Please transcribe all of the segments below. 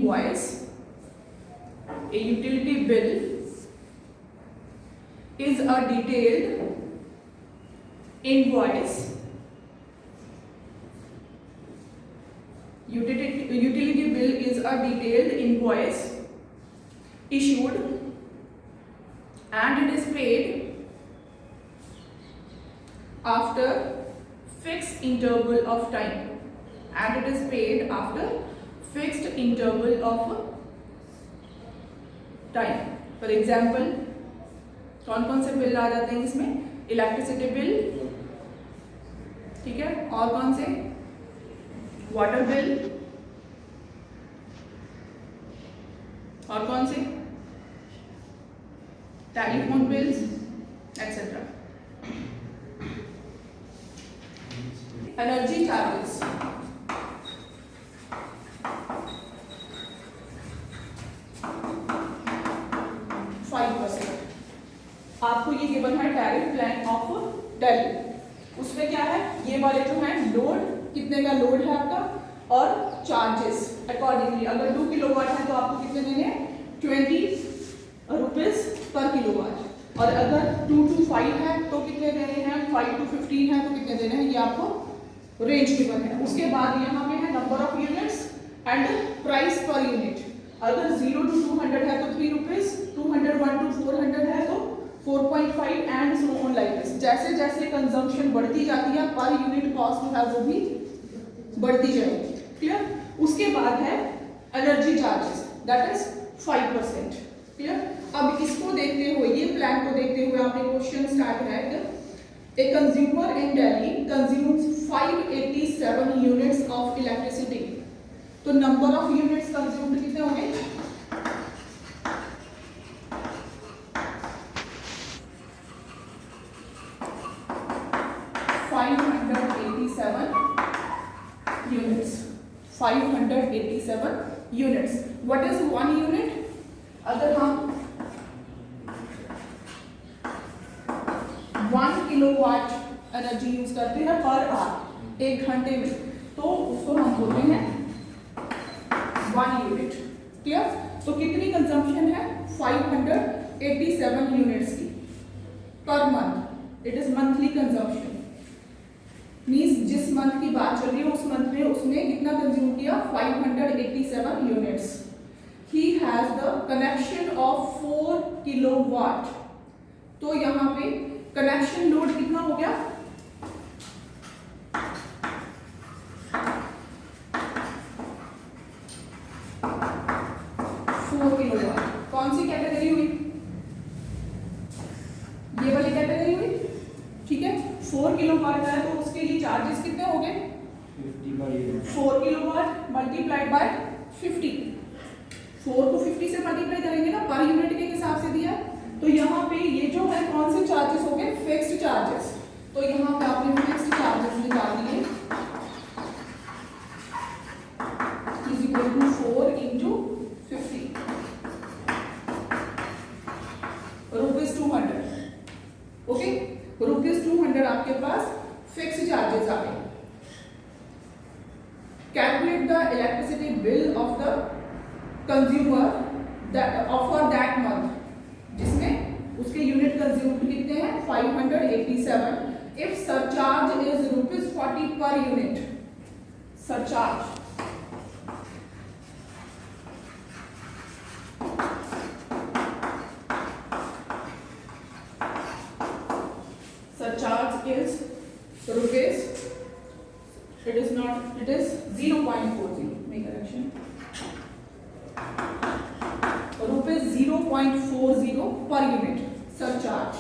invoice, a utility bill is a detailed invoice. Utility bill is a detailed invoice issued and it is paid after fixed interval of time. And it is paid after fixed interval of time. For example, कौन कौन से bill आ जाते हैं इसमें? Electricity bill, ठीक है, और कौन से? वाटर बिल, और कौन से? Telephone bills etcetera. Energy charges, आपको ये गिवन है टैरिफ प्लान ऑफ दिल्ली. उसमें क्या है, ये वाले जो है लोड, कितने का लोड है आपका, और चार्जेस अकॉर्डिंगली. अगर 2 किलोवाट है तो आपको कितने देने हैं? 20 रुपीज पर किलोवाट. और अगर 2 to 5 है तो कितने देने हैं? 5 to 15 है तो कितने देने हैं? ये आपको रेंज गिवन है. उसके बाद यहाँ पे है number of units and price per unit. अगर 0 to 200 है तो 3 रुपीज, 201 to 400 है तो 4.5 and so on like this. जैसे जैसे कंजम्पशन बढ़ती जाती है पर यूनिट कॉस्ट जो है वो भी बढ़ती जाएगी. क्लियर. उसके बाद है energy charges, that is 5%. Clear. अब इसको देखते हुए, ये प्लान को देखते हुए आपने क्वेश्चन स्टार्ट है. A consumer in Delhi consumes 587 units of electricity. तो नंबर ऑफ यूनिट्स कंज्यूम्ड कितने होंगे? 587 units. What is 1 unit? अगर हम 1 किलोवाट एनर्जी यूज करते हैं पर आवर, 1 घंटे में, तो उसको हम बोलते हैं 1 यूनिट. क्लियर. तो कितनी कंजम्पशन है? 587 यूनिट्स की per month. It is monthly consumption. Means जिस मंथ की बात चल रही है उस मंथ में उसने कितना कंज्यूम किया? 587 units. He has the connection of 4 kilowatt. तो यहाँ पे कनेक्शन लोड कितना हो गया? 4 किलोवाट. कौन सी कैटेगरी हुई? ये वाली कैटेगरी हुई. ठीक है. 4 किलोवाट है तो उसके लिए चार्जेस कितने हो गए? 4 किलोवाट मल्टीप्लाइड बाय 50. 4 को 50 से मल्टीप्लाई करेंगे ना, पर यूनिट के हिसाब से दिया. तो यहाँ पे ये जो है कौन से चार्जेस हो गए? Fixed charges. तो यहाँ पे आपने फिक्स्ड चार्जेस निकाल दिए is equal to 4 into 50 rupees 200. Okay. Rupees 200 आपके पास फिक्स्ड चार्जेस आ गए. Calculate the electricity bill of the consumer for that month, जिसमें उसके यूनिट कंज्यूम्ड कितने हैं? 587. If surcharge is ₹40 per unit. Surcharge is rupees, it is 0.40, make correction, rupees 0.40 per unit surcharge.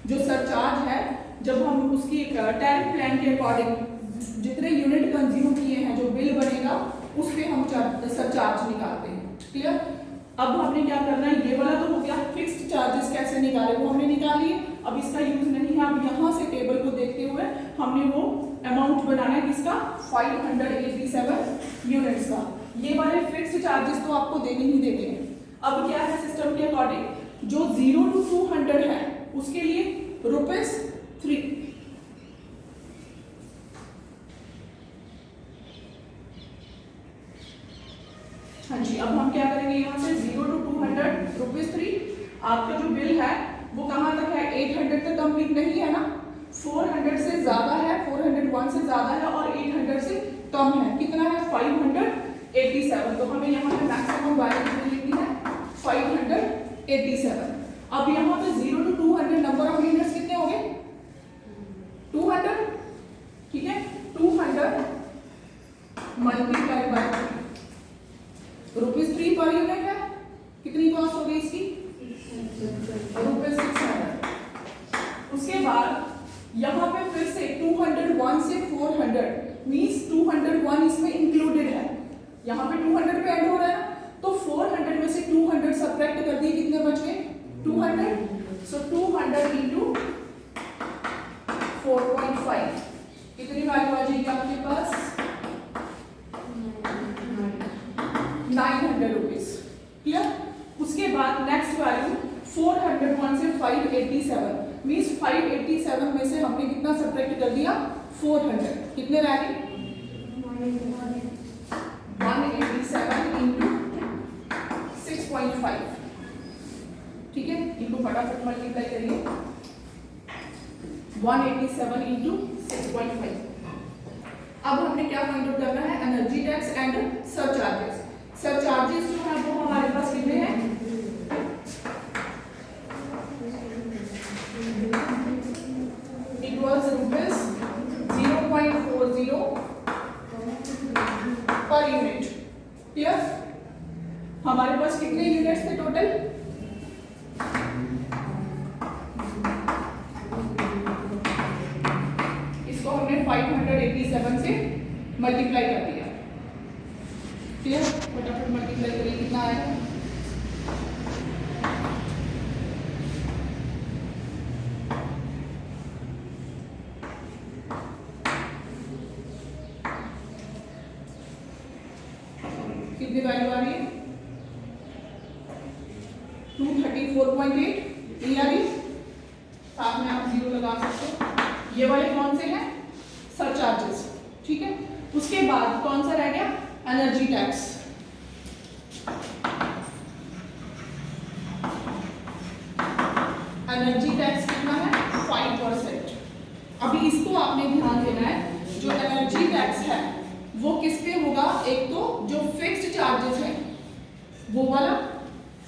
जो surcharge है, जब हम उसकी टैरिफ प्लान के अकॉर्डिंग जितने यूनिट कंज्यूम किए हैं, जो बिल बनेगा उस पे हम सरचार्ज निकालते हैं. क्लियर. अब हमने क्या करना है, ये वाला तो हो गया. फिक्स्ड चार्जेस कैसे निकाले वो हमने निकाल लिए. अब इसका यूज नहीं है. अब यहाँ से टेबल को देखते हुए हमने वो अमाउंट बनाना है किसका? 587 यूनिट्स का. ये वाले फिक्स्ड चार्जेस तो आपको देने ही देने हैं. अब क्या है सिस्टम के अकॉर्डिंग, जो 0 to 200 है उसके लिए ₹3. हाँ जी, अब हम क्या करेंगे यहाँ से 0 to 200 रुपीज 3। आपका जो बिल है वो कहाँ तक है, 800 तक कंप्लीट नहीं है ना, 400 से ज्यादा है, 401 से ज्यादा है और 800 से कम है। कितना है, 587। तो हमें यहाँ पे मैक्सिमम वैल्यू लिखनी है 587। अब यहाँ पे 0 to 200 नंबर ऑफ यूनिट्स कितने हो गए, 200। ठीक है, 200 multiply by rupees 3 per unit है, कितनी कॉस्ट हो गई इसकी, रुपीज 600। उसके बाद यहाँ पे फिर से 201 से 400 मींस 201 इसमें इंक्लूडेड है, यहाँ पे 200 पे ऐड हो रहा है ना, तो 400 में से 200 सब्ट्रैक्ट कर दिए, कितने बच गए 200। सो 200 इंटू 4.5 कितनी वैल्यू आ जाएगी आपके पास, 900 रुपीज। क्लियर। उसके बाद नेक्स्ट वैल्यू 401 से 587 मींस 587 में से हमने कितना सब्ट्रैक्ट कर दिया, 400, कितने रह गए 187 इंटू 6.5। ठीक है, इनको फटाफट मल्टीप्लाई करिए, 187 इंटू 6.5। अब हमने क्या फाइंड आउट करना है, energy tax and surcharges. Surcharges जो है वो हमारे पास कितने हैं, it was rupees 0.40 per unit. Clear. हमारे पास कितने यूनिट्स थे टोटल, इसको हमने 587 से मल्टीप्लाई कर दिया। क्लियर, फटाफट मल्टीप्लाई करिए, कितना आया, कितनी वैल्यू आ रही है, 234.8। ये आ रही, साथ में आप 0 लगा सकते हो। ये वाले कौन से हैं, सरचार्जेस। ठीक है, उसके बाद कौन सा रह गया, एनर्जी टैक्स। एनर्जी टैक्स कितना है, 5%। अभी इसको आपने ध्यान देना है, जो एनर्जी टैक्स है वो किस पे होगा, एक तो जो फिक्स्ड चार्जेस है वो वाला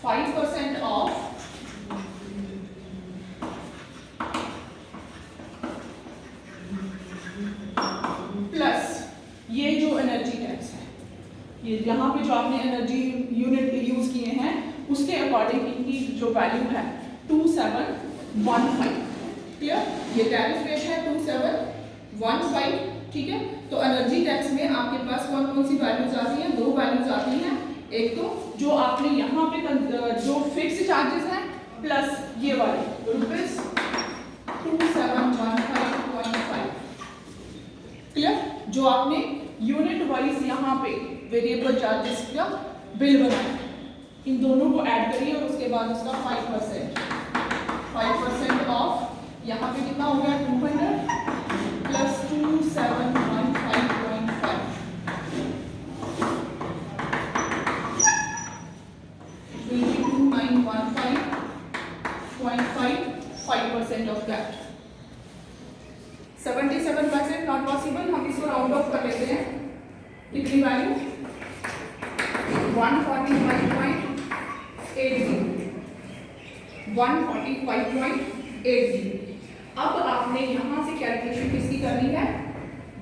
5% ऑफ प्लस ये जो एनर्जी टैक्स है, ये यहाँ पे जो आपने एनर्जी यूनिट यूज किए हैं उसके अकॉर्डिंग इनकी जो वैल्यू है 2715। क्लियर, ये टैरिफ रेट है 2715। ठीक है, तो एनर्जी टैक्स में आपके पास कौन कौन सी वैल्यूज आती हैं, 2 वैल्यूज आती हैं। एक तो जो आपने यहाँ पे जो फिक्स चार्जेस हैं प्लस ये वाले रुपीज 2715.5। क्लियर, जो आपने यूनिट वाइज यहाँ पे वेरिएबल चार्जेस का बिल बनाया, इन दोनों को ऐड करिए और उसके बाद उसका 5% ऑफ, यहाँ पे कितना हो गया 200 plus 2715.5 5% of that. 77% not possible, हम इसको राउंड ऑफ कर लेते हैं। कितनी वैल्यू 145.80। अब आपने यहाँ से कैलकुलेशन किसकी करनी है,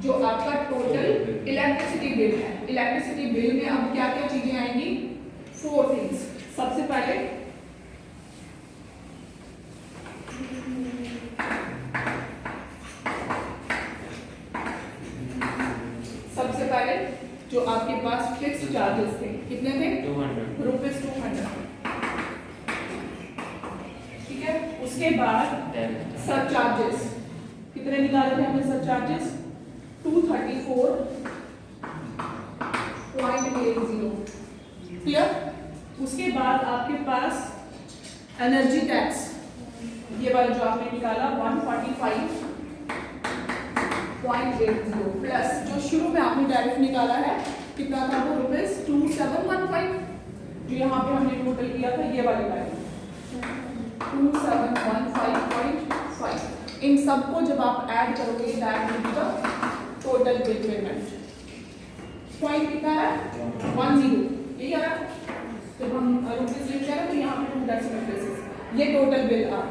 जो आपका टोटल इलेक्ट्रिसिटी बिल है। इलेक्ट्रिसिटी बिल में अब क्या क्या चीजें आएंगी, 4 थिंग्स। सबसे पहले जो आपके पास फिक्स्ड चार्जेस थे, कितने थे, 200 रुपीज 200। ठीक है, उसके बाद सरचार्जेस कितने निकाले थे हमने, सरचार्जेस 234.80। क्लियर। उसके बाद आपके पास एनर्जी टैक्स, ये वाला जो आपने निकाला 145.80 प्लस जो शुरू में आपने टैरिफ निकाला है कितना था वो रुपीज 2715, जो यहाँ पे हमने टोटल किया था ये वाली लाइन 2715.5। इन सबको जब आप ऐड करोगे that will be the total bill payment. Point कितना है 10, यही आ रहा है। जब हम रुपीज लिख रहे हैं तो यहाँ पे 2 डेसिमल प्लेसेस, ये टोटल बिल आ रहा है।